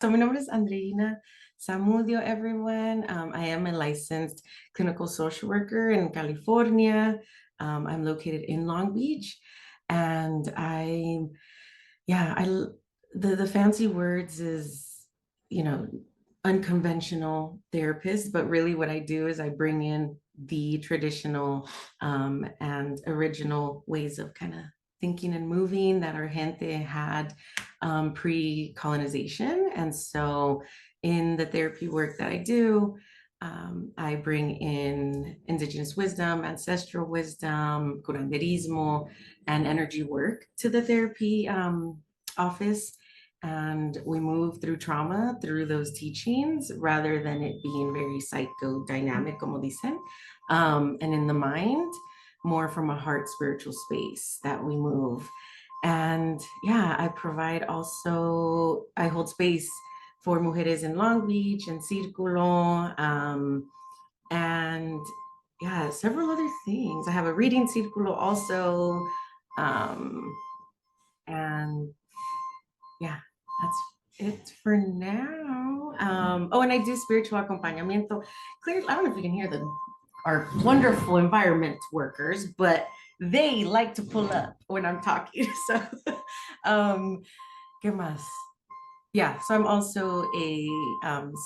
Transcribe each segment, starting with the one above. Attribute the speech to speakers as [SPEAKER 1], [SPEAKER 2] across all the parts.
[SPEAKER 1] So my name is Andreina Samudio, everyone. I am a licensed clinical social worker in California. I'm located in Long Beach, and yeah, the fancy words is, you know, unconventional therapist, but really what I do is I bring in the traditional and original ways of kind of thinking and moving that our gente had pre-colonization. And so in the therapy work that I do, I bring in indigenous wisdom, ancestral wisdom, curanderismo, and energy work to the therapy office. And we move through trauma through those teachings rather than it being very psychodynamic, como dicen, and in the mind, more from a heart spiritual space that we move. And yeah, I provide also, I hold space for mujeres in Long Beach and Círculo, and yeah, several other things. I have a reading círculo also, um, and yeah, that's it for now. Oh, and I do spiritual acompañamiento. Clearly, I don't know if you can hear our wonderful environment workers, but they like to pull up when I'm talking. So, ¿qué más? Yeah, so I'm also a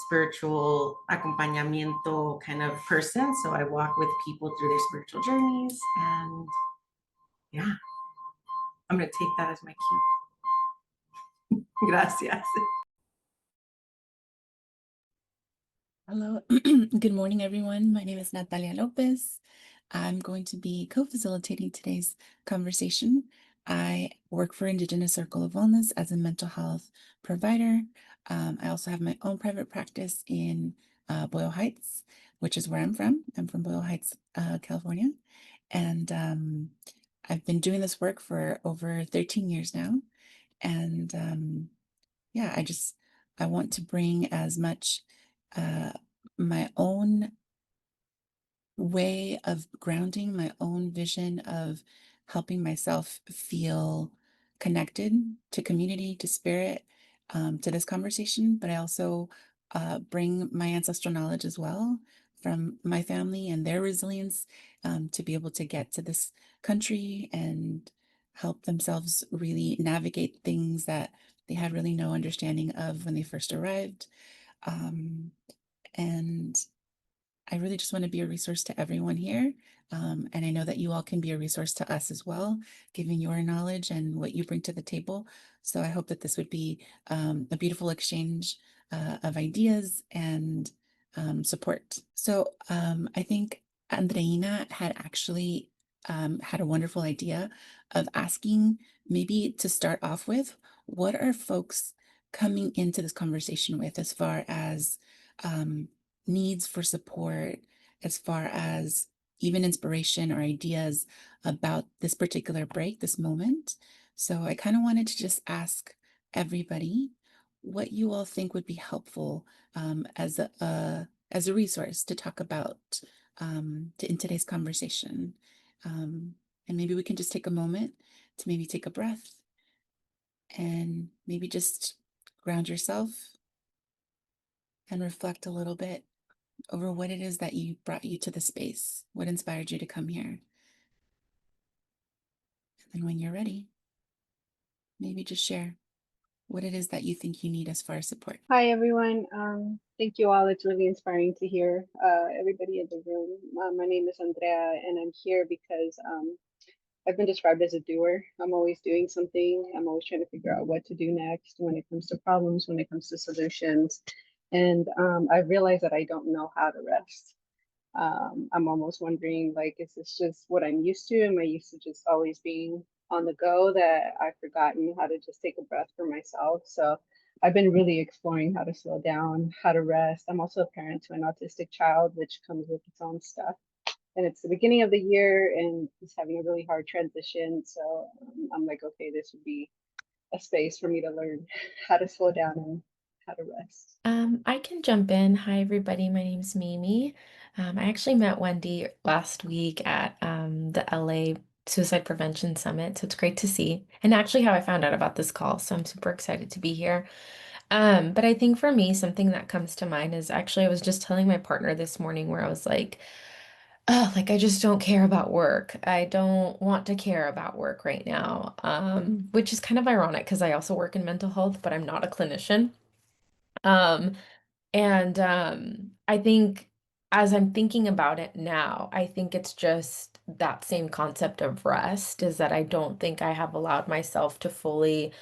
[SPEAKER 1] spiritual acompañamiento kind of person. So I walk with people through their spiritual journeys, and yeah, I'm gonna take that as my cue. Gracias.
[SPEAKER 2] Hello, good morning, everyone. My name is Natalia Lopez. I'm going to be co-facilitating today's conversation. I work for Indigenous Circle of Wellness as a mental health provider. I also have my own private practice in Boyle Heights, which is where I'm from. I'm from Boyle Heights, California. And I've been doing this work for over 13 years now. And yeah, I want to bring as much uh, my own way of grounding, my own vision of helping myself feel connected to community, to spirit, to this conversation. But I also bring my ancestral knowledge as well from my family and their resilience to be able to get to this country and help themselves really navigate things that they had really no understanding of when they first arrived. Um, and I really just want to be a resource to everyone here. And I know that you all can be a resource to us as well, given your knowledge and what you bring to the table. So I hope that this would be a beautiful exchange of ideas and support. So I think Andreina had actually had a wonderful idea of asking, maybe to start off with, what are folks coming into this conversation with as far as um, needs for support, as far as even inspiration or ideas about this particular break, this moment. So I kind of wanted to just ask everybody what you all think would be helpful as a resource to talk about in today's conversation. And maybe we can just take a moment to maybe take a breath and maybe just ground yourself and reflect a little bit over what it is that you brought you to the space, what inspired you to come here. And then when you're ready, maybe just share what it is that you think you need as far as support.
[SPEAKER 3] Hi, everyone. Thank you all. It's really inspiring to hear everybody in the room. My name is Andrea, and I'm here because I've been described as a doer. I'm always doing something. I'm always trying to figure out what to do next when it comes to problems, when it comes to solutions. And I realized that I don't know how to rest. I'm almost wondering, like, is this just what I'm used to? Am I used to just always being on the go that I've forgotten how to just take a breath for myself? So I've been really exploring how to slow down, how to rest. I'm also a parent to an autistic child, which comes with its own stuff. And it's the beginning of the year and he's having a really hard transition. So I'm like, okay, this would be a space for me to learn how to slow down and how to rest.
[SPEAKER 4] I can jump in. Hi, everybody. My name's Mimi. I actually met Wendy last week at the LA Suicide Prevention Summit, so it's great to see. And actually, how I found out about this call, so I'm super excited to be here. But I think for me, something that comes to mind is actually I was just telling my partner this morning where I was like, oh, like I just don't care about work. I don't want to care about work right now. Which is kind of ironic because I also work in mental health, but I'm not a clinician. Um, and I think as I'm thinking about it now, I think it's just that same concept of rest is that I don't think I have allowed myself to fully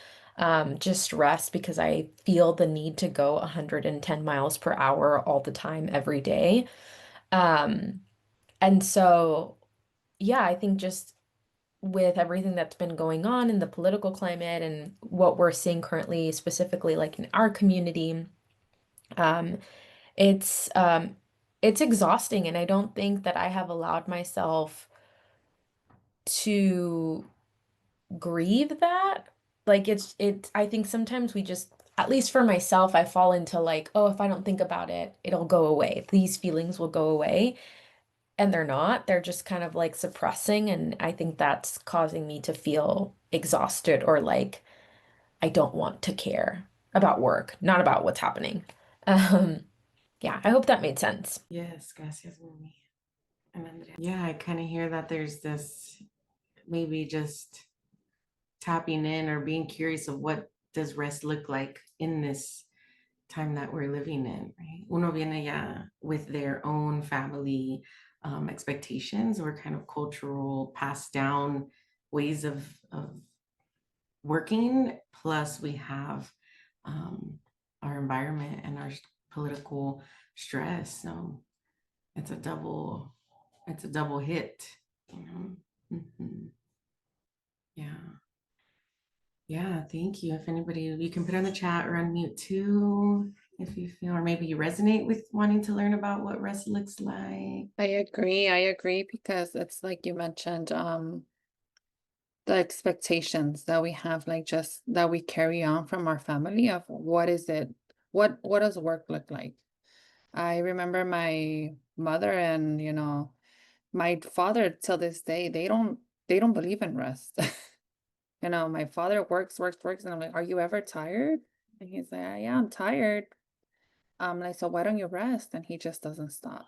[SPEAKER 4] just rest because I feel the need to go 110 miles per hour all the time, every day. Um, and so, yeah, I think just with everything that's been going on in the political climate and what we're seeing currently, specifically like in our community, um, it's um it's exhausting and I don't think that I have allowed myself to grieve that. Like it's I think sometimes we just at least for myself I fall into like, oh, if I don't think about it, it'll go away. These feelings will go away. And they're not. They're just kind of like suppressing and I think that's causing me to feel exhausted or like I don't want to care about work, not about what's happening. Um yeah, I hope that made sense.
[SPEAKER 1] Yes, gracias, Mimi. And Andrea. Yeah, I kind of hear that there's this maybe just tapping in or being curious of what does rest look like in this time that we're living in, right? Uno viene ya with their own family expectations or kind of cultural passed down ways of working. Plus, we have um, our environment and our political stress. So it's a double, it's a double hit, you know? Mhm. Yeah. Yeah, thank you. If anybody, you can put on the chat or unmute too, if you feel, or maybe you resonate with wanting to learn about what rest looks like.
[SPEAKER 5] I agree because it's like you mentioned, the expectations that we have, like just that we carry on from our family of what is it, what does work look like? I remember my mother and, my father till this day, they don't believe in rest. My father works, and I'm like, are you ever tired? And he's like, yeah, I'm tired. And I said, why don't you rest? And he just doesn't stop.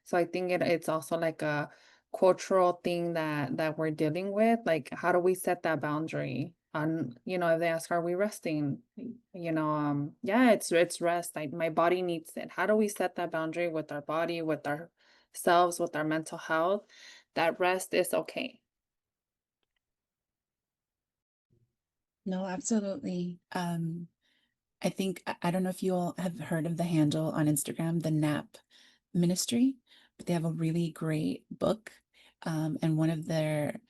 [SPEAKER 5] So I think it's also like a cultural thing that we're dealing with. Like, how do we set that boundary? If they ask, are we resting? Yeah, it's rest. My body needs it. How do we set that boundary with our body, with ourselves, with our mental health? That rest is okay.
[SPEAKER 2] No, absolutely. I think I don't know if you all have heard of the handle on Instagram, the Nap Ministry, but they have a really great book. And one of their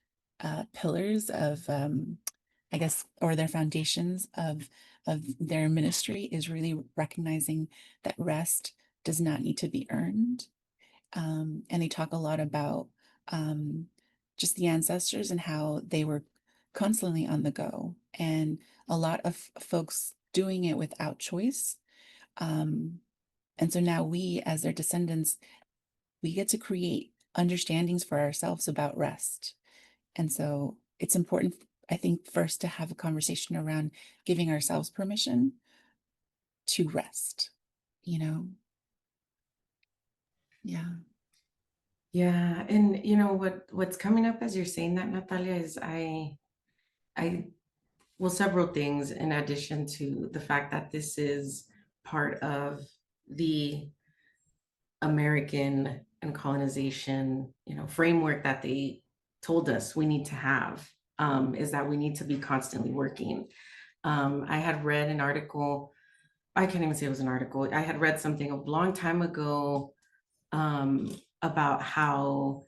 [SPEAKER 2] pillars of I guess, or their foundations of their ministry is really recognizing that rest does not need to be earned. And they talk a lot about just the ancestors and how they were constantly on the go, and a lot of folks doing it without choice. Um, and so now we, as their descendants, we get to create understandings for ourselves about rest. And so it's important, I think, first to have a conversation around giving ourselves permission to rest, you know? Yeah.
[SPEAKER 1] Yeah, and you know what's coming up as you're saying that, Natalia, is I well, several things in addition to the fact that this is part of the American and colonization, framework that they told us we need to have, is that we need to be constantly working. I had read an article, I can't even say it was an article. I had read something a long time ago about how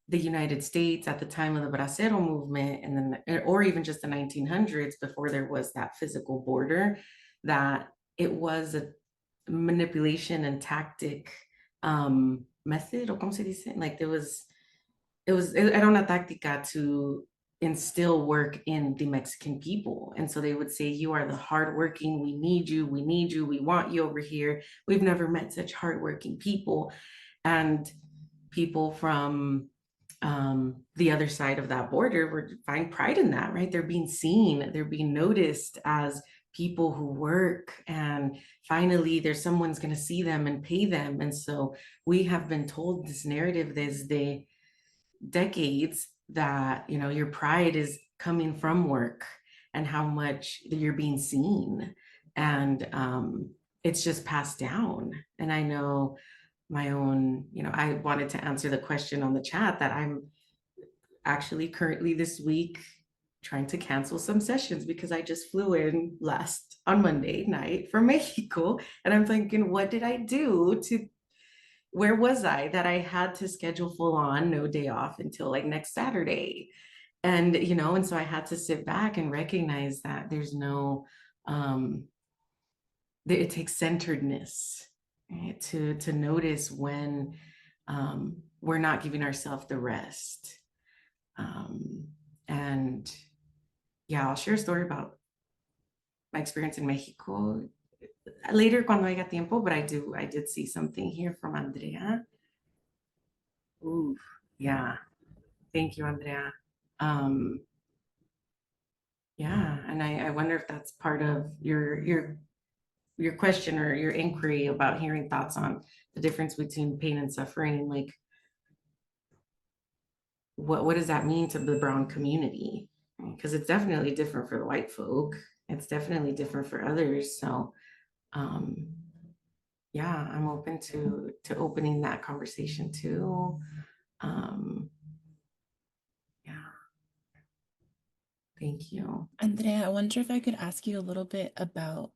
[SPEAKER 1] the United States at the time of the Bracero movement, and then, or even just the 1900s, before there was that physical border, that it was a manipulation and tactic method, or como se dice, like era una táctica to instill work in the Mexican people. And so they would say, you are the hardworking, we need you, we want you over here. We've never met such hardworking people. And people from the other side of that border would find pride in that, right? They're being seen, they're being noticed as people who work, and finally there's someone's going to see them and pay them. And so we have been told this narrative desde decades that, you know, your pride is coming from work and how much you're being seen. And it's just passed down. And I know my own, you know, I wanted to answer the question on the chat that I'm actually currently this week trying to cancel some sessions because I just flew in last on Monday night from Mexico. And I'm thinking, what did I do to, where was I that I had to schedule full on, no day off until like next Saturday? And, you know, and so I had to sit back and recognize that there's no, that it takes centeredness, right, to notice when we're not giving ourselves the rest. And yeah, I'll share a story about my experience in Mexico later cuando haya tiempo, but I did see something here from Andrea. Ooh, yeah. Thank you, Andrea. Yeah, and I wonder if that's part of your question or your inquiry about hearing thoughts on the difference between pain and suffering. Like, what does that mean to the brown community? Because it's definitely different for the white folk. It's definitely different for others. So um yeah, I'm open to opening that conversation too. Um yeah, thank you.
[SPEAKER 2] Andrea, I wonder if I could ask you a little bit about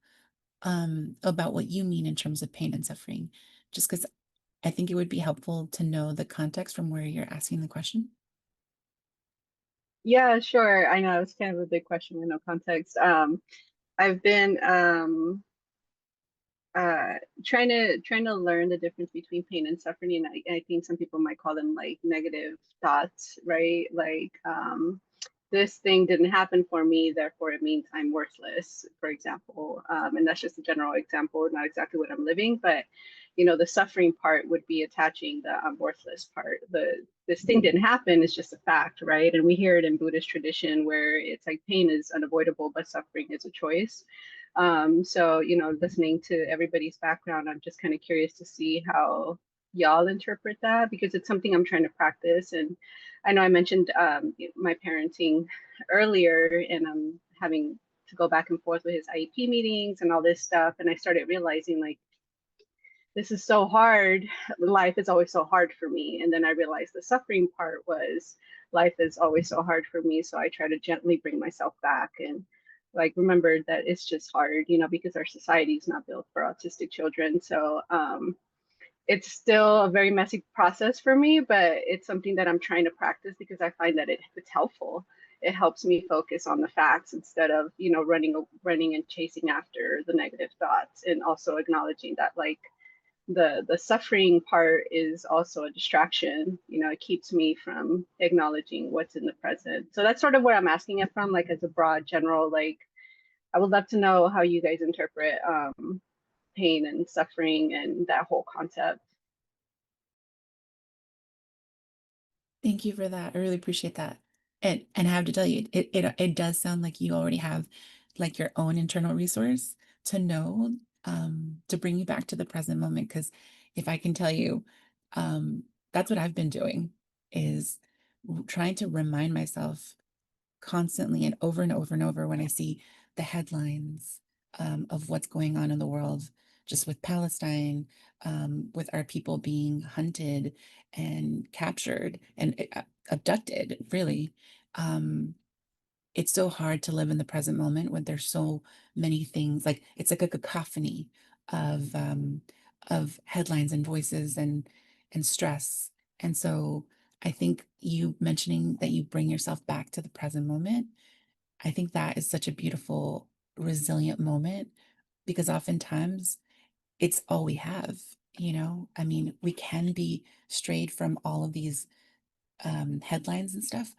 [SPEAKER 2] what you mean in terms of pain and suffering, just because I think it would be helpful to know the context from where you're asking the question.
[SPEAKER 3] Yeah, sure. I know it's kind of a big question with no context. I've been uh trying to learn the difference between pain and suffering, and I think some people might call them like negative thoughts, right? Like this thing didn't happen for me, therefore it means I'm worthless, for example. And that's just a general example, not exactly what I'm living, but you know, the suffering part would be attaching the I'm worthless part. This thing didn't happen, it's just a fact, right? And we hear it in Buddhist tradition where it's like pain is unavoidable, but suffering is a choice. So, you know, listening to everybody's background, I'm just kind of curious to see how y'all interpret that, because it's something I'm trying to practice. And I know I mentioned my parenting earlier, and I'm having to go back and forth with his IEP meetings and all this stuff. And I started realizing like, this is so hard. Life is always so hard for me. And then I realized the suffering part was life is always so hard for me. So I try to gently bring myself back and like remember that it's just hard, you know, because our society is not built for autistic children. So it's still a very messy process for me, but it's something that I'm trying to practice because I find that it's helpful. It helps me focus on the facts instead of, you know, running and chasing after the negative thoughts, and also acknowledging that like the suffering part is also a distraction. You know, it keeps me from acknowledging what's in the present. So that's sort of where I'm asking it from, like as a broad general, like I would love to know how you guys interpret pain and suffering and that whole concept.
[SPEAKER 2] Thank you for that. I really appreciate that. And I have to tell you, it does sound like you already have like your own internal resource to know, to bring you back to the present moment. Because if I can tell you, that's what I've been doing is trying to remind myself constantly and over and over and over when I see the headlines of what's going on in the world, just with Palestine, with our people being hunted and captured and abducted, really. It's so hard to live in the present moment when there's so many things. Like it's like a cacophony of headlines and voices and stress. And so I think you mentioning that you bring yourself back to the present moment, I think that is such a beautiful, resilient moment because oftentimes it's all we have, you know? I mean, we can be strayed from all of these headlines and stuff,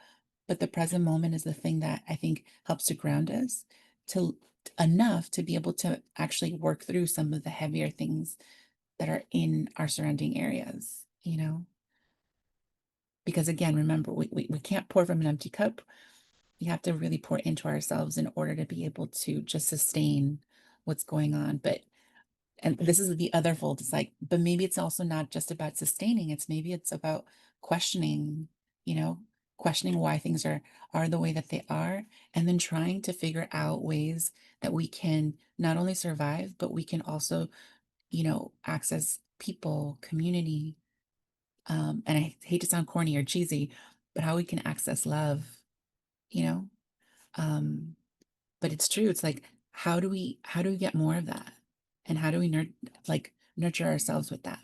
[SPEAKER 2] but the present moment is the thing that I think helps to ground us to enough to be able to actually work through some of the heavier things that are in our surrounding areas, you know? Because again, remember, we can't pour from an empty cup. to really pour into ourselves in order to be able to just sustain what's going on. But and this is the other fold. It's like, but maybe it's also not just about sustaining. Maybe it's about questioning, questioning why things are the way that they are, and then trying to figure out ways that we can not only survive, but we can also, access people, community. And I hate to sound corny or cheesy, but how we can access love, you know? Um, but it's true. It's like, how do we get more of that? And how do we nurture ourselves with that?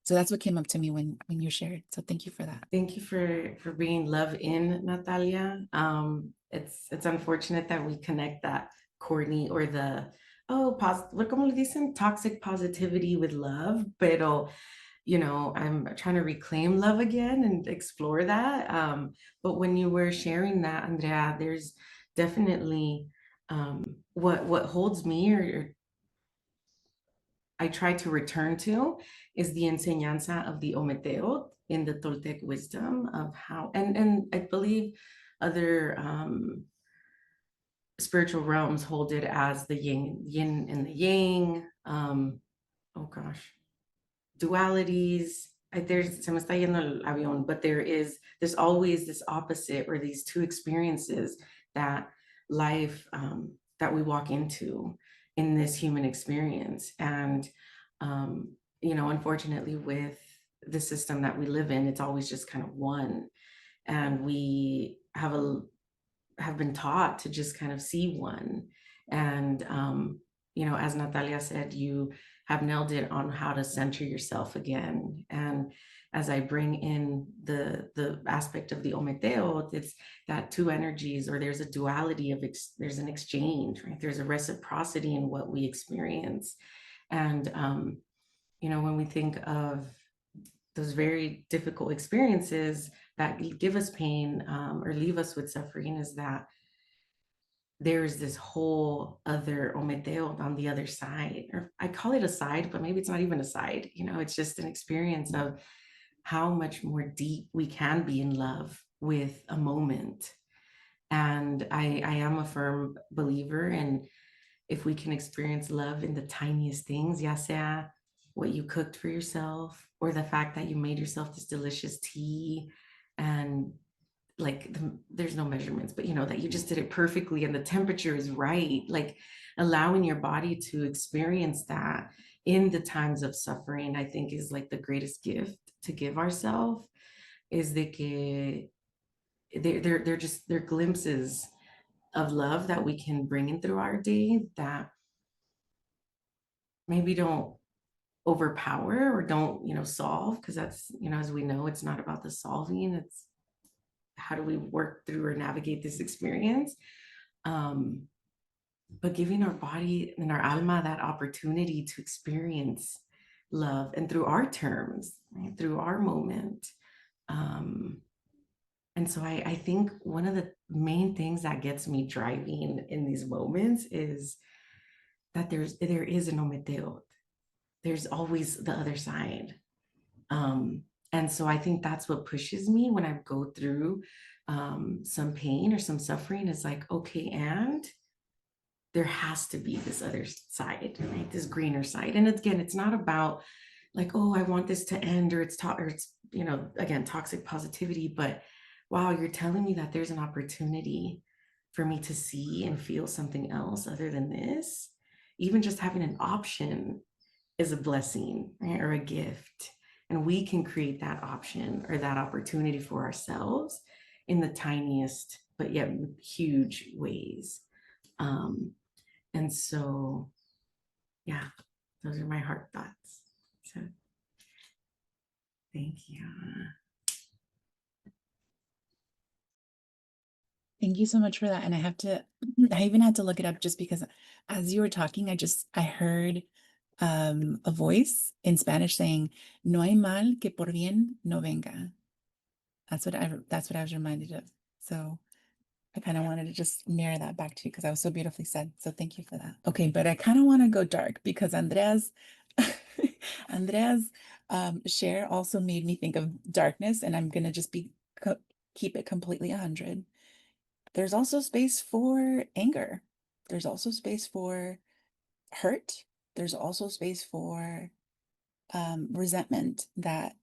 [SPEAKER 2] So that's what came up to me when you shared. So thank you for that.
[SPEAKER 1] Thank you for bringing love in, Natalia. It's unfortunate that we connect that corny or the what como le dicen, toxic positivity with love, pero I'm trying to reclaim love again and explore that. But when you were sharing that, Andrea, there's definitely what holds me or I try to return to is the enseñanza of the Ometeot in the Toltec wisdom of how, and I believe other spiritual realms hold it as the yin and the yang. Oh gosh, dualities. There's se me está yendo el avión, but there's always this opposite or these two experiences that life that we walk into in this human experience. And unfortunately, with the system that we live in, it's always just kind of one. And we have been taught to just kind of see one. And as Natalia said, you have nailed it on how to center yourself again. And as I bring in the aspect of the Ometeo, it's that two energies, or there's a duality of there's an exchange, right? There's a reciprocity in what we experience. And when we think of those very difficult experiences that give us pain or leave us with suffering, is that there's this whole other Ometeo on the other side, or I call it a side, but maybe it's not even a side. It's just an experience of how much more deep we can be in love with a moment. And I am a firm believer in, if we can experience love in the tiniest things, ya sea what you cooked for yourself, or the fact that you made yourself this delicious tea, and like there's no measurements, but that you just did it perfectly and the temperature is right, like allowing your body to experience that in the times of suffering, I think is like the greatest gift to give ourselves, is de que they're glimpses of love that we can bring in through our day that maybe don't overpower or don't solve, because that's as we know, it's not about the solving, it's how do we work through or navigate this experience. But giving our body and our alma that opportunity to experience love, and through our terms, right? Through our moment. And so I think one of the main things that gets me driving in these moments is that there is an ometeo. There's always the other side. And so I think that's what pushes me when I go through some pain or some suffering. Is like, okay, and there has to be this other side, right? This greener side. And again, it's not about like, oh, I want this to end, or it's again, toxic positivity. But wow, you're telling me that there's an opportunity for me to see and feel something else other than this. Even just having an option is a blessing, right? Or a gift. And we can create that option or that opportunity for ourselves in the tiniest, but yet huge ways. And so, yeah, those are my heart thoughts. So thank you.
[SPEAKER 2] Thank you so much for that. And I even had to look it up just because as you were talking, I heard a voice in Spanish saying, no hay mal que por bien no venga. That's what I was reminded of. So I kind of wanted to just mirror that back to you because that was so beautifully said. So thank you for that. Okay, but I kind of want to go dark because Andrea's share also made me think of darkness, and I'm gonna just be keep it completely 100. There's also space for anger. There's also space for hurt. There's also space for resentment that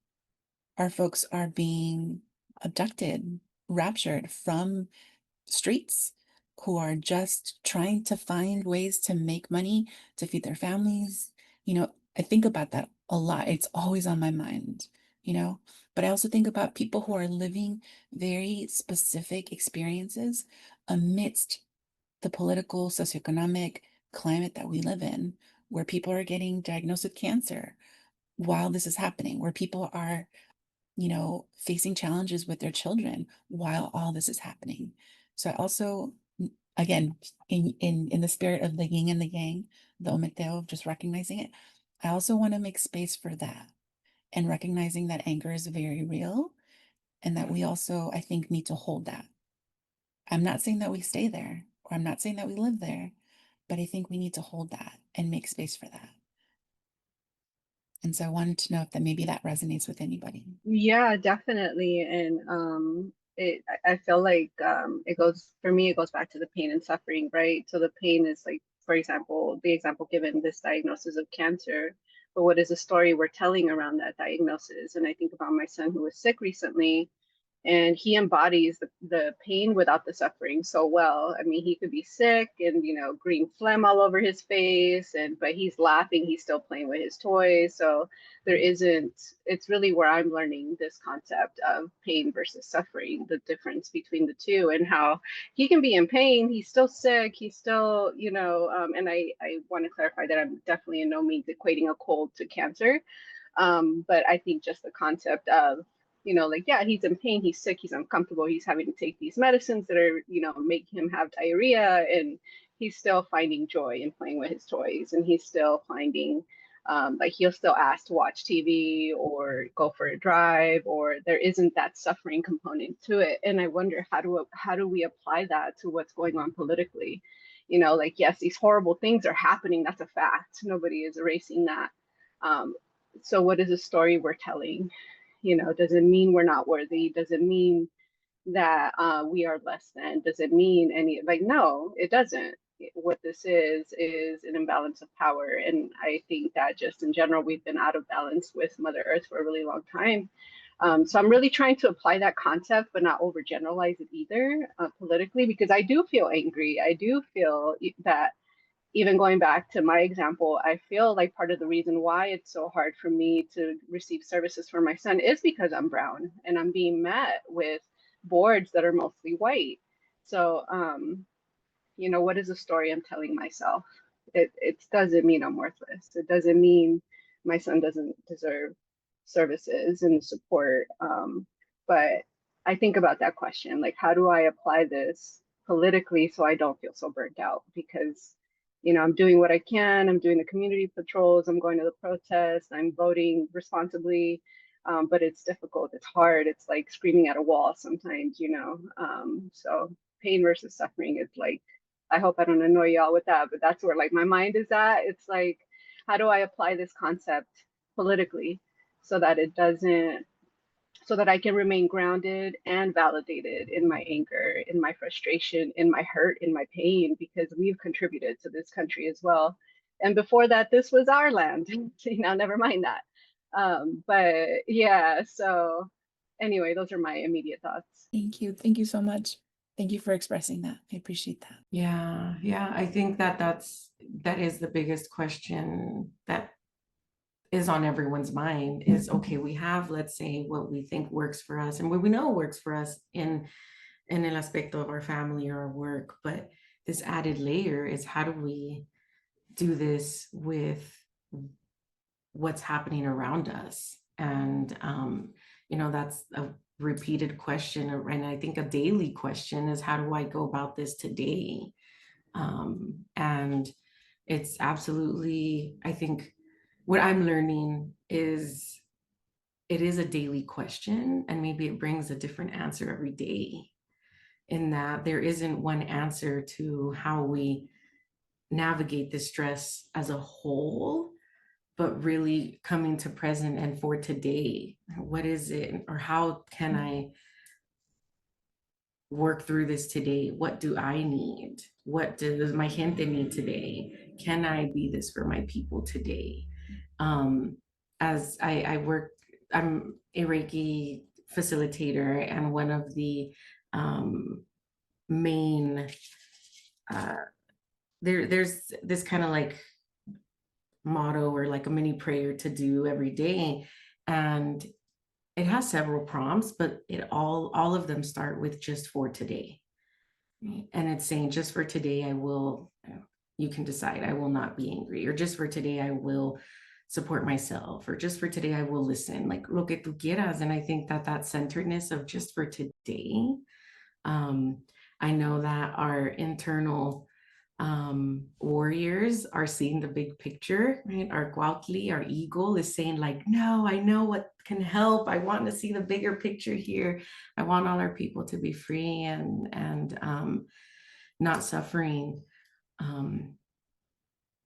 [SPEAKER 2] our folks are being abducted, raptured from streets, who are just trying to find ways to make money to feed their families. I think about that a lot. It's always on my mind, but I also think about people who are living very specific experiences amidst the political, socioeconomic climate that we live in, where people are getting diagnosed with cancer while this is happening, where people are facing challenges with their children while all this is happening. So I also, again, in the spirit of the yin and the yang, the ometeo of just recognizing it, I also want to make space for that and recognizing that anger is very real and that we also, I think, need to hold that. I'm not saying that we stay there, or I'm not saying that we live there, but I think we need to hold that and make space for that. And so I wanted to know if that maybe that resonates with anybody.
[SPEAKER 3] Yeah, definitely. And I feel like it goes, for me, it goes back to the pain and suffering, right? So the pain is like, for example, the example given, this diagnosis of cancer, but what is the story we're telling around that diagnosis? And I think about my son who was sick recently, and he embodies the pain without the suffering so well. I mean, he could be sick and green phlegm all over his face, but he's laughing, he's still playing with his toys. So it's really where I'm learning this concept of pain versus suffering, the difference between the two, and how he can be in pain, he's still sick, he's still, and I want to clarify that I'm definitely in no means equating a cold to cancer. But I think just the concept of, like, yeah, he's in pain, he's sick, he's uncomfortable, he's having to take these medicines that are, making him have diarrhea, and he's still finding joy in playing with his toys, and he's still finding, like, he'll still ask to watch TV or go for a drive, or there isn't that suffering component to it. And I wonder, how do we apply that to what's going on politically? Like, yes, these horrible things are happening, that's a fact, nobody is erasing that. So what is the story we're telling? Does it mean we're not worthy? Does it mean that we are less than? Does it mean like, no, it doesn't. What this is an imbalance of power. And I think that just in general, we've been out of balance with Mother Earth for a really long time. So I'm really trying to apply that concept, but not overgeneralize it either politically, because I do feel angry. I do feel that, even going back to my example, I feel like part of the reason why it's so hard for me to receive services for my son is because I'm brown and I'm being met with boards that are mostly white. So, what is the story I'm telling myself? It doesn't mean I'm worthless. It doesn't mean my son doesn't deserve services and support. But I think about that question, like, how do I apply this politically so I don't feel so burnt out? Because, I'm doing what I can. I'm doing the community patrols. I'm going to the protests. I'm voting responsibly. But it's difficult. It's hard. It's like screaming at a wall sometimes, So pain versus suffering, it's like, I hope I don't annoy y'all with that, but that's where, like, my mind is at. It's like, how do I apply this concept politically so that it doesn't, so that I can remain grounded and validated in my anger, in my frustration, in my hurt, in my pain, because we've contributed to this country as well. And before that, this was our land. Never mind that. But yeah, so anyway, those are my immediate thoughts.
[SPEAKER 2] Thank you. Thank you so much. Thank you for expressing that. I appreciate that.
[SPEAKER 1] Yeah, I think that is the biggest question that is on everyone's mind is, okay, we have, let's say, what we think works for us and what we know works for us in el aspecto of our family or our work, but this added layer is, how do we do this with what's happening around us? And that's a repeated question, and I think a daily question is, how do I go about this today? And it's absolutely, I think what I'm learning is, it is a daily question, and maybe it brings a different answer every day, in that there isn't one answer to how we navigate the stress as a whole, but really coming to present and for today. What is it, or how can I work through this today? What do I need? What does my gente need today? Can I be this for my people today? As I work, I'm a Reiki facilitator, and one of the main there's this kind of like motto or like a mini prayer to do every day, and it has several prompts, but it all of them start with just for today. Right? And it's saying just for today I will, you can decide, I will not be angry, or just for today I will support myself, or just for today I will listen, like lo que tú quieras. And I think that that centeredness of just for today, I know that our internal warriors are seeing the big picture, right? Our Guautli, our eagle, is saying like, no, I know what can help. I want to see the bigger picture here. I want all our people to be free and not suffering.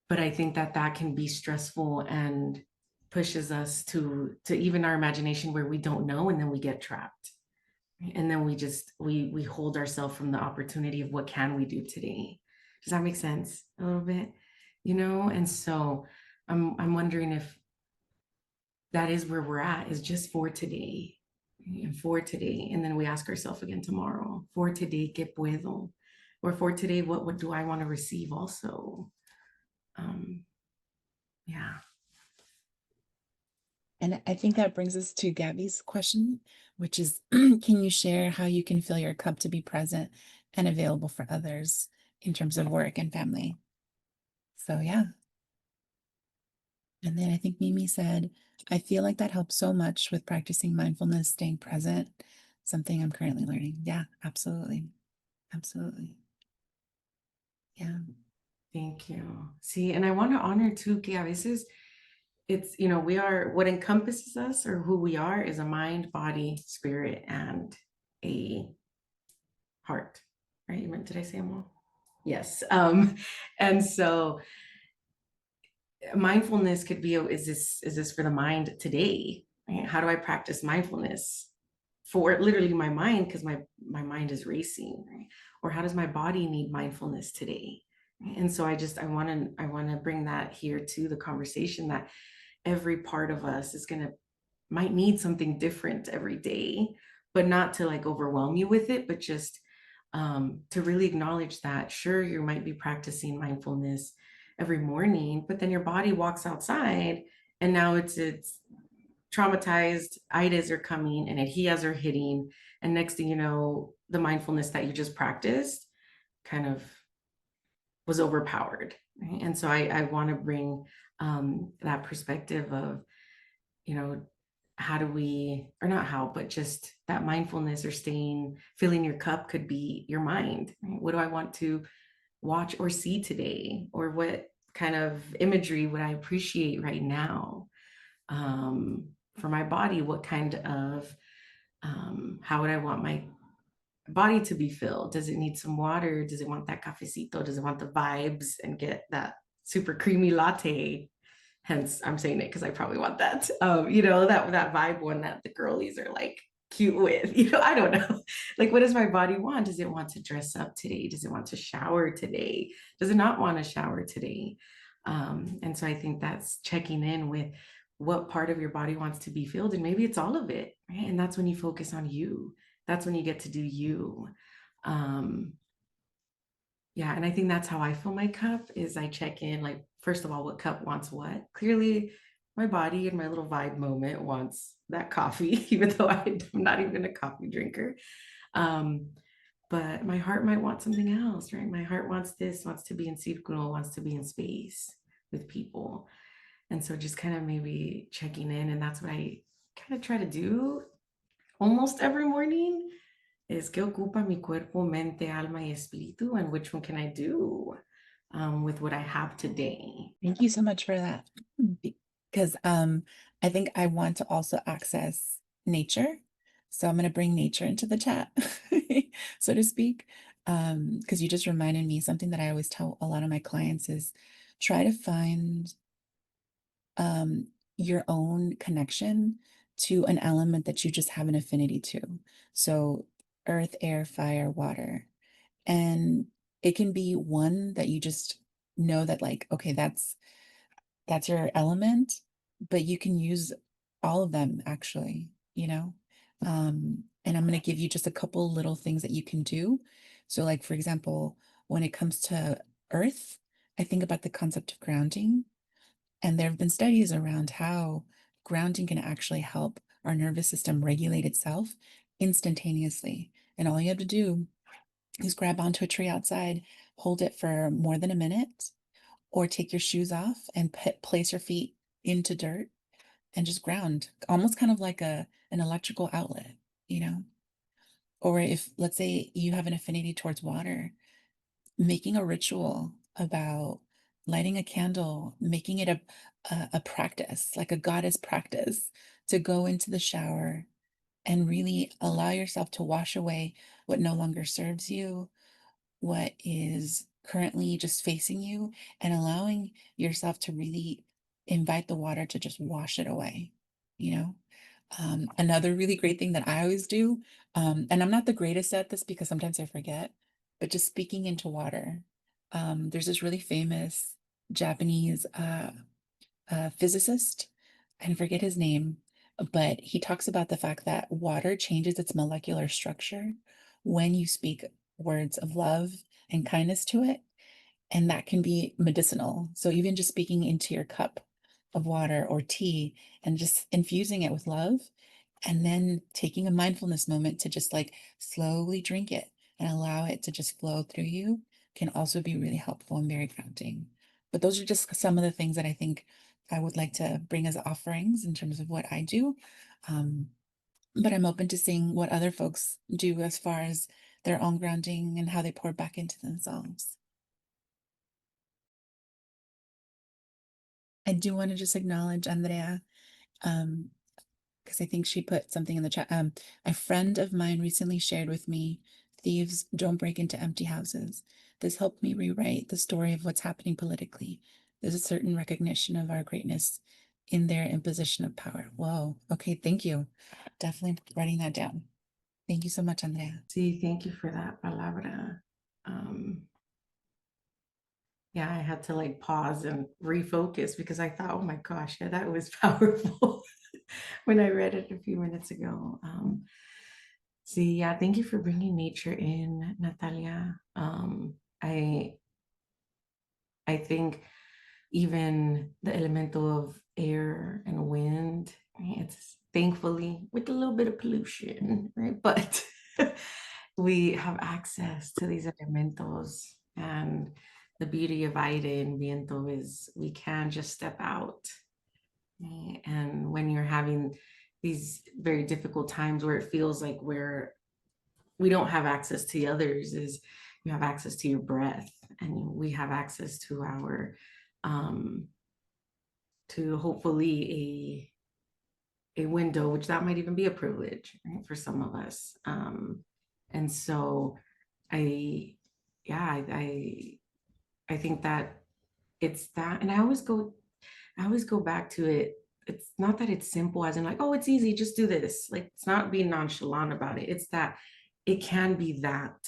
[SPEAKER 1] But I think that that can be stressful and pushes us to even our imagination where we don't know, and then we get trapped. And then we hold ourselves from the opportunity of what can we do today. Does that make sense a little bit? And so I'm wondering if that is where we're at, is just for today, and for today. And then we ask ourselves again tomorrow, for today, ¿qué puedo? Or for today, what do I want to receive also? Yeah.
[SPEAKER 2] And I think that brings us to Gabby's question, which is, can you share how you can feel your cup to be present and available for others in terms of work and family? So yeah. And then I think Mimi said, I feel like that helps so much with practicing mindfulness, staying present, something I'm currently learning. Yeah, absolutely. Absolutely. Yeah.
[SPEAKER 1] Thank you. See, and I want to honor too, que a veces it's, we are, what encompasses us or who we are is a mind, body, spirit, and a heart, right? Did I say them all? Yes. And so mindfulness could be, is this for the mind today? Right? How do I practice mindfulness for literally my mind, because my mind is racing, right? Or how does my body need mindfulness today? And so I want to bring that here to the conversation, that every part of us might need something different every day, but not to like overwhelm you with it, but just to really acknowledge that, sure, you might be practicing mindfulness every morning, but then your body walks outside and now it's traumatized idas are coming and adheas are hitting, and next thing you know, the mindfulness that you just practiced kind of was overpowered, right? And so I want to bring that perspective of, how do we, or not how, but just that mindfulness or filling your cup could be your mind, right? What do I want to watch or see today? Or what kind of imagery would I appreciate right now? For my body, what kind of, how would I want my body to be filled? Does it need some water? Does it want that cafecito? Does it want the vibes and get that super creamy latte? Hence, I'm saying it because I probably want that. That vibe one that the girlies are like cute with. I don't know. Like, what does my body want? Does it want to dress up today? Does it want to shower today? Does it not want to shower today? And so I think that's checking in with what part of your body wants to be filled, and maybe it's all of it, right? And that's when you focus on you. That's when you get to do you. Yeah, and I think that's how I fill my cup, is I check in, like, first of all, what cup wants what? Clearly, my body and my little vibe moment wants that coffee, even though I'm not even a coffee drinker. But my heart might want something else, right? My heart wants to be in círculo, wants to be in space with people. And so just kind of maybe checking in, and that's what I kind of try to do almost every morning, is que ocupa mi cuerpo, mente, alma, y espíritu, and which one can I do with what I have today?
[SPEAKER 2] Thank you so much for that. Because I think I want to also access nature. So I'm going to bring nature into the chat, so to speak. Because you just reminded me, something that I always tell a lot of my clients is try to find your own connection to an element that you just have an affinity to. So earth, air, fire, water. And it can be one that you just know that like, okay, that's your element, but you can use all of them actually, you know? And I'm going to give you just a couple little things that you can do. So like, for example, when it comes to earth, I think about the concept of grounding. And there have been studies around how grounding can actually help our nervous system regulate itself instantaneously. And all you have to do is grab onto a tree outside, hold it for more than a minute, or take your shoes off and place your feet into dirt and just ground, almost kind of like an electrical outlet, you know? Or if, let's say, you have an affinity towards water, making a ritual about lighting a candle, making it a practice, like a goddess practice, to go into the shower and really allow yourself to wash away what no longer serves you, what is currently just facing you, and allowing yourself to really invite the water to just wash it away, you know? Another really great thing that I always do, and I'm not the greatest at this because sometimes I forget, but just speaking into water. There's this really famous Japanese physicist, I forget his name, but he talks about the fact that water changes its molecular structure when you speak words of love and kindness to it. And that can be medicinal. So even just speaking into your cup of water or tea and just infusing it with love, and then taking a mindfulness moment to just like slowly drink it and allow it to just flow through you can also be really helpful and very grounding. But those are just some of the things that I think I would like to bring as offerings in terms of what I do. Um, but I'm open to seeing what other folks do as far as their own grounding and how they pour back into themselves. I do want to just acknowledge Andrea, because I think she put something in the chat. A friend of mine recently shared with me, thieves don't break into empty houses. This helped me rewrite the story of what's happening politically. There's a certain recognition of our greatness in their imposition of power. Whoa. Okay. Thank you. Definitely writing that down. Thank you so much, Andrea.
[SPEAKER 1] See, thank you for that palabra. Yeah, I had to like pause and refocus because I thought, oh my gosh, yeah, that was powerful when I read it a few minutes ago. See, yeah, thank you for bringing nature in, Natalia. I I think even the elemental of air and wind, it's thankfully with a little bit of pollution, right? But we have access to these elementals, and the beauty of aire and viento is we can just step out. Right? And when you're having these very difficult times where it feels like we don't have access to the others, is you have access to your breath, and we have access to our to hopefully a window, which that might even be a privilege, right, for some of us. And so I yeah, I think that it's that, and I always go back to it. It's not that it's simple as in like, oh, it's easy, just do this. Like, it's not being nonchalant about it. It's that it can be that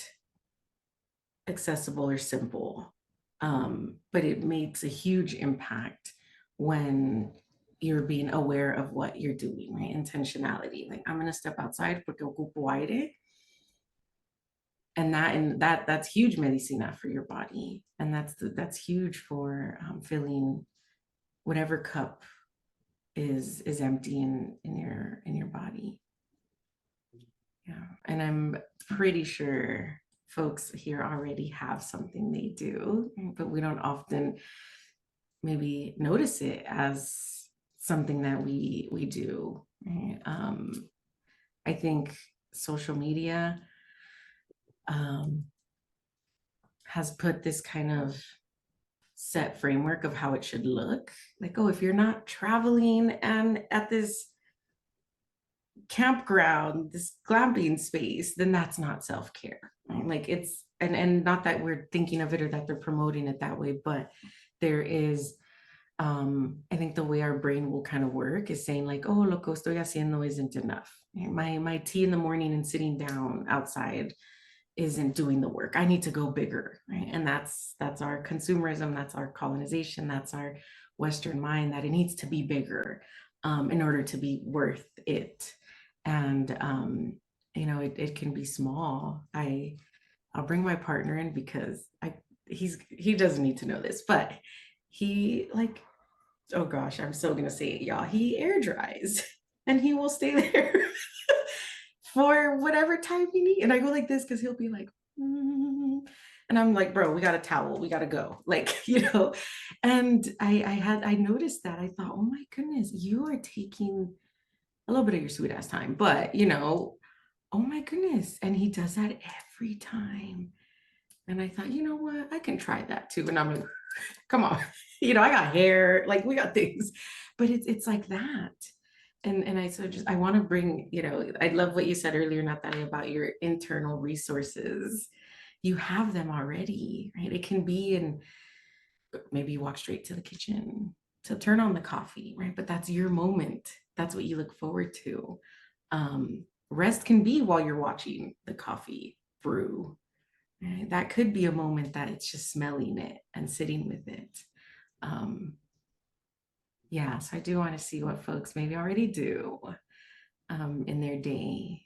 [SPEAKER 1] accessible or simple. But it makes a huge impact when you're being aware of what you're doing, right? Intentionality. Like, I'm gonna step outside porque ocupo aire. And that's huge medicina for your body. And that's huge for filling whatever cup is empty in your body. Yeah. And I'm pretty sure folks here already have something they do, but we don't often maybe notice it as something that we do. Right? I think social media has put this kind of set framework of how it should look. Like, oh, if you're not traveling and at this campground, this glamping space, then that's not self-care. Right? Like, it's and not that we're thinking of it or that they're promoting it that way, but there is I think the way our brain will kind of work is saying like, oh, lo que estoy haciendo isn't enough. My tea in the morning and sitting down outside isn't doing the work. I need to go bigger, right? And that's our consumerism, that's our colonization, that's our Western mind, that it needs to be bigger in order to be worth it. And it can be small. I'll bring my partner in because he doesn't need to know this, but he like, oh gosh, I'm so gonna say it, y'all. He air dries and he will stay there for whatever time he needs. And I go like this because he'll be like, "Mm." And I'm like, bro, we got a towel, we gotta go. Like, And I noticed that. I thought, oh my goodness, you are taking a little bit of your sweet ass time, but oh my goodness. And he does that every time. And I thought, you know what? I can try that too. And I'm like, come on, I got hair, like we got things, but it's like that. And I sort of I want to bring, I love what you said earlier, Natalia, about your internal resources. You have them already, right? It can be in maybe you walk straight to the kitchen to turn on the coffee, right? But that's your moment. That's what you look forward to. Rest can be while you're watching the coffee brew. Right? That could be a moment that it's just smelling it and sitting with it. Yeah, so I do want to see what folks maybe already do in their day.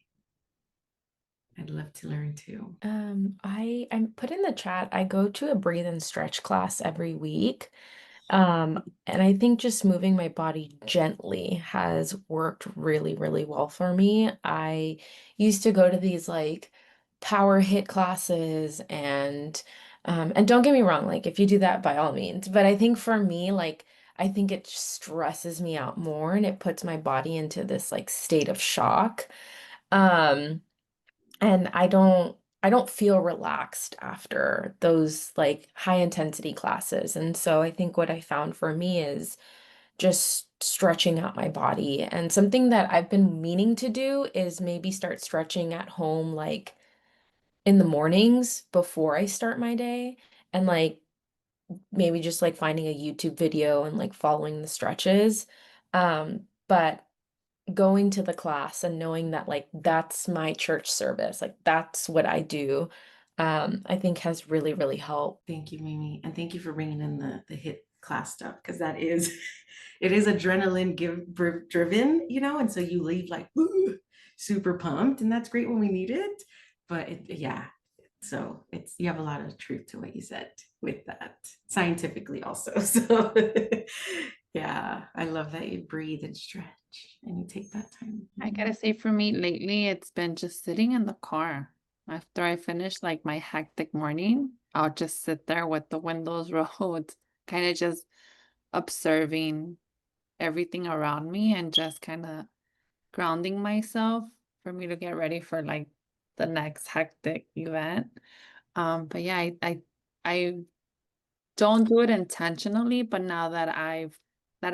[SPEAKER 1] I'd love to learn too.
[SPEAKER 4] I put in the chat, I go to a breathe and stretch class every week. And I think just moving my body gently has worked really, really well for me. I used to go to these like power hit classes and don't get me wrong, like if you do that by all means, but I think for me, like I think it stresses me out more and it puts my body into this like state of shock. Um, and I don't feel relaxed after those like high intensity classes. And so I think what I found for me is just stretching out my body. And something that I've been meaning to do is maybe start stretching at home like in the mornings before I start my day and like maybe just like finding a YouTube video and like following the stretches. But going to the class and knowing that like that's my church service, like that's what I do, I think has really, really helped.
[SPEAKER 1] Thank you, Mimi, and thank you for bringing in the hit class stuff because that is, it is adrenaline driven, and so you leave like "Ooh," super pumped, and that's great when we need it. But yeah, so you have a lot of truth to what you said with that scientifically also. So yeah, I love that you breathe and stretch and you take that time.
[SPEAKER 5] I gotta say, for me lately, it's been just sitting in the car. After I finish like my hectic morning, I'll just sit there with the windows rolled, kind of just observing everything around me and just kind of grounding myself for me to get ready for like the next hectic event. But yeah, I don't do it intentionally, but now that I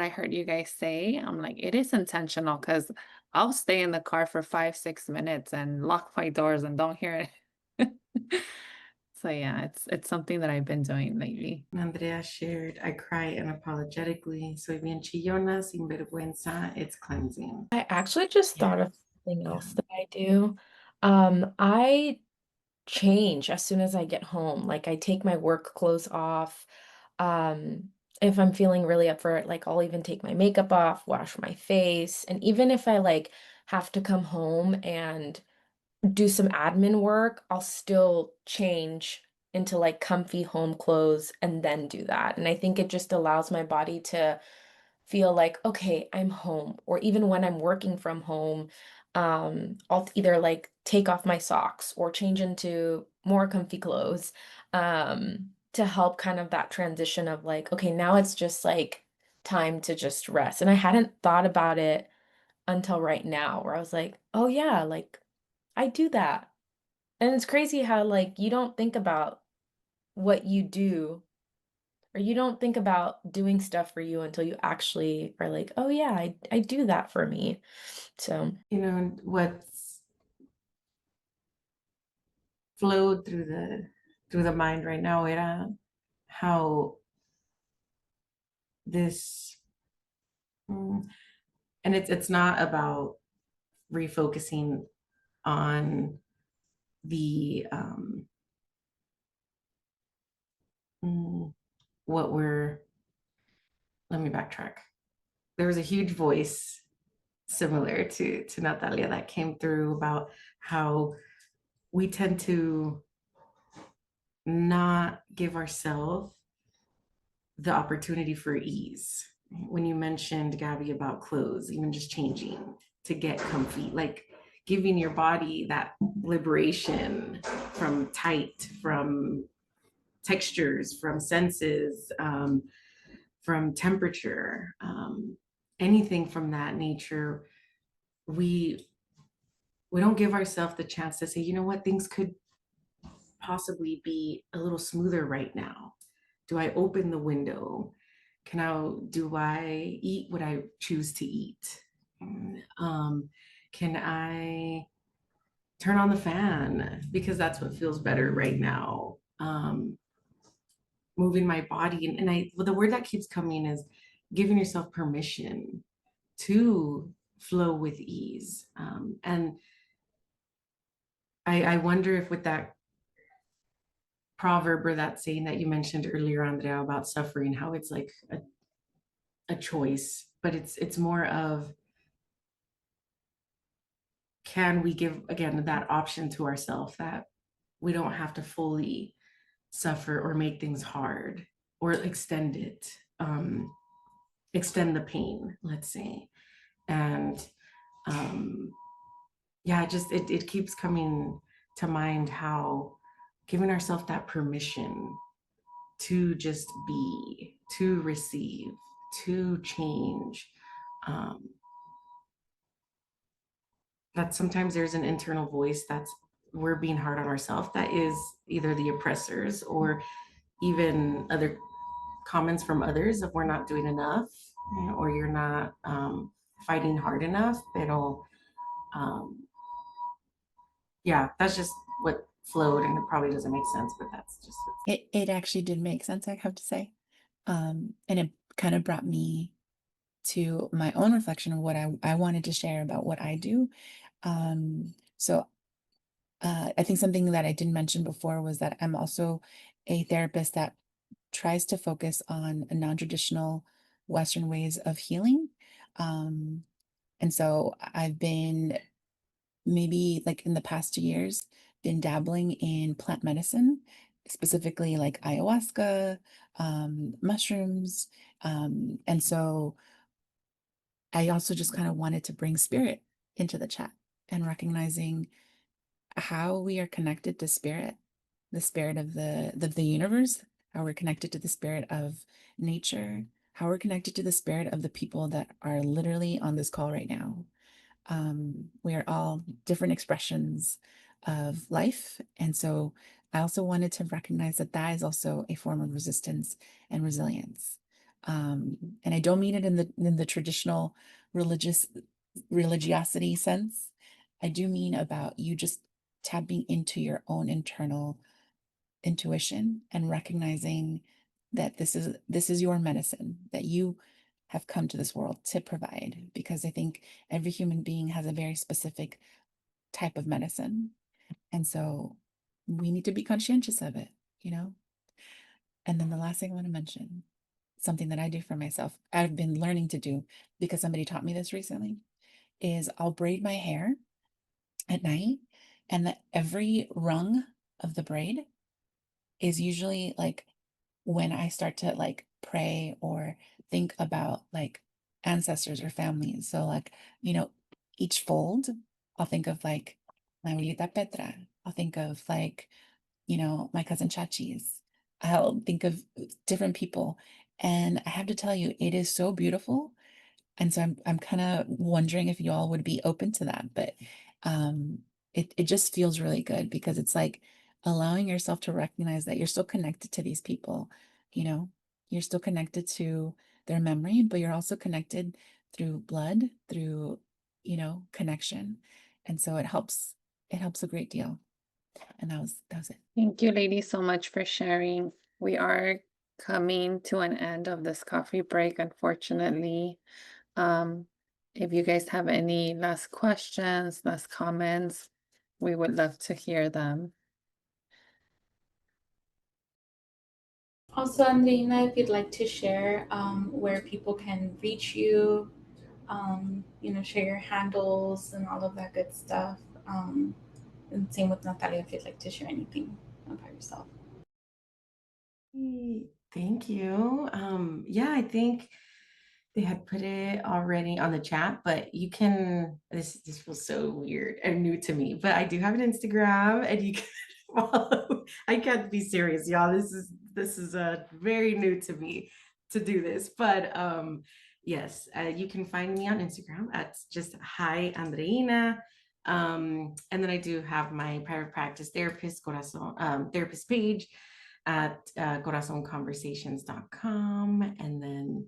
[SPEAKER 5] heard you guys say, I'm like, it is intentional because I'll stay in the car for 5, 6 minutes and lock my doors and don't hear it. So yeah, it's something that I've been doing lately.
[SPEAKER 1] Andrea shared, I cry unapologetically. Soy bien chillona, sin vergüenza. It's cleansing.
[SPEAKER 4] I actually just thought
[SPEAKER 1] Yeah.
[SPEAKER 4] of something else that I do. I change as soon as I get home. Like I take my work clothes off. Um, if I'm feeling really up for it, like I'll even take my makeup off, wash my face, and even if I like have to come home and do some admin work, I'll still change into like comfy home clothes and then do that. And I think it just allows my body to feel like, okay, I'm home. Or even when I'm working from home, I'll either like take off my socks or change into more comfy clothes, to help kind of that transition of like, okay, now it's just like time to just rest. And I hadn't thought about it until right now, where I was like, oh yeah, like I do that. And it's crazy how like you don't think about what you do or you don't think about doing stuff for you until you actually are like, oh yeah, I do that for me. So
[SPEAKER 1] What's flowed through the mind right now era how this, and it's not about refocusing on the what we're, let me backtrack. There was a huge voice similar to Natalia that came through about how we tend to not give ourselves the opportunity for ease. When you mentioned, Gabby, about clothes, even just changing to get comfy, like giving your body that liberation from tight, from textures, from senses, from temperature, anything from that nature. We don't give ourselves the chance to say, you know what, things could possibly be a little smoother right now. Do I open the window? Do I eat what I choose to eat? Can I turn on the fan because that's what feels better right now? Moving my body, well, the word that keeps coming is giving yourself permission to flow with ease. And I wonder if with that proverb or that saying that you mentioned earlier, Andrea, about suffering, how it's like a choice, but it's more of, can we give again that option to ourselves that we don't have to fully suffer or make things hard or extend it, extend the pain, let's say. And yeah, it keeps coming to mind how giving ourselves that permission to just be, to receive, to change. That sometimes there's an internal voice that's, we're being hard on ourselves, that is either the oppressors or even other comments from others if we're not doing enough, or you're not fighting hard enough. It'll, yeah, that's just what flowed, and it probably doesn't make sense, but that's just
[SPEAKER 2] It actually did make sense, I have to say. And it kind of brought me to my own reflection of what I wanted to share about what I do. So I think something that I didn't mention before was that I'm also a therapist that tries to focus on non-traditional Western ways of healing. And so I've been, maybe like in the past 2 years, been dabbling in plant medicine, specifically like ayahuasca, mushrooms. And so I also just kind of wanted to bring spirit into the chat and recognizing how we are connected to spirit, the spirit of the universe, how we're connected to the spirit of nature, how we're connected to the spirit of the people that are literally on this call right now. We are all different expressions of life. And so I also wanted to recognize that that is also a form of resistance and resilience. And I don't mean it in the traditional religiosity sense. I do mean about you just tapping into your own internal intuition and recognizing that this is your medicine that you have come to this world to provide, because I think every human being has a very specific type of medicine, and so we need to be conscientious of it, you know. And then the last thing I want to mention, something that I do for myself, I've been learning to do because somebody taught me this recently, is I'll braid my hair at night, and that every rung of the braid is usually like when I start to like pray or think about like ancestors or families. So like, you know, each fold, I'll think of like my abuelita Petra. I'll think of like, you know, my cousin Chachi's. I'll think of different people. And I have to tell you, it is so beautiful. And so I'm kind of wondering if you all would be open to that. But um it just feels really good because it's like allowing yourself to recognize that you're still connected to these people, you know, you're still connected to their memory, but you're also connected through blood, through, you know, connection. And so it helps a great deal. And that was it.
[SPEAKER 5] Thank you, ladies, so much for sharing. We are coming to an end of this coffee break, unfortunately. Um, if you guys have any last questions, last comments, we would love to hear them.
[SPEAKER 6] Also, Andreina, if you'd like to share where people can reach you, share your handles and all of that good stuff. And same with Natalia, if you'd like to share anything about yourself.
[SPEAKER 1] Thank you. Yeah, I think they had put it already on the chat, but you can, this feels so weird and new to me, but I do have an Instagram and you can follow. I can't be serious, y'all. This is very new to me to do this, but yes, you can find me on Instagram at just hi Andreina. And then I do have my private practice therapist therapist page at corazonconversations.com. And then,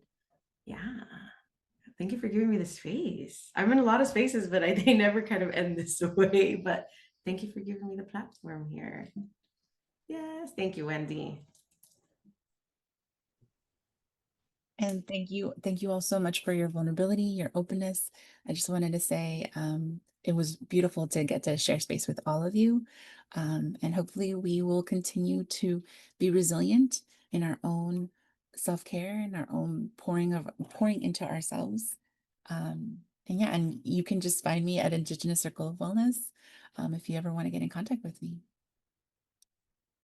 [SPEAKER 1] yeah, thank you for giving me the space. I'm in a lot of spaces, but they never kind of end this way. But thank you for giving me the platform here. Yes, thank you, Wendy.
[SPEAKER 2] And thank you all so much for your vulnerability, your openness. I just wanted to say it was beautiful to get to share space with all of you. And hopefully we will continue to be resilient in our own self-care and our own pouring into ourselves. And yeah, and you can just find me at Indigenous Circle of Wellness if you ever want to get in contact with me.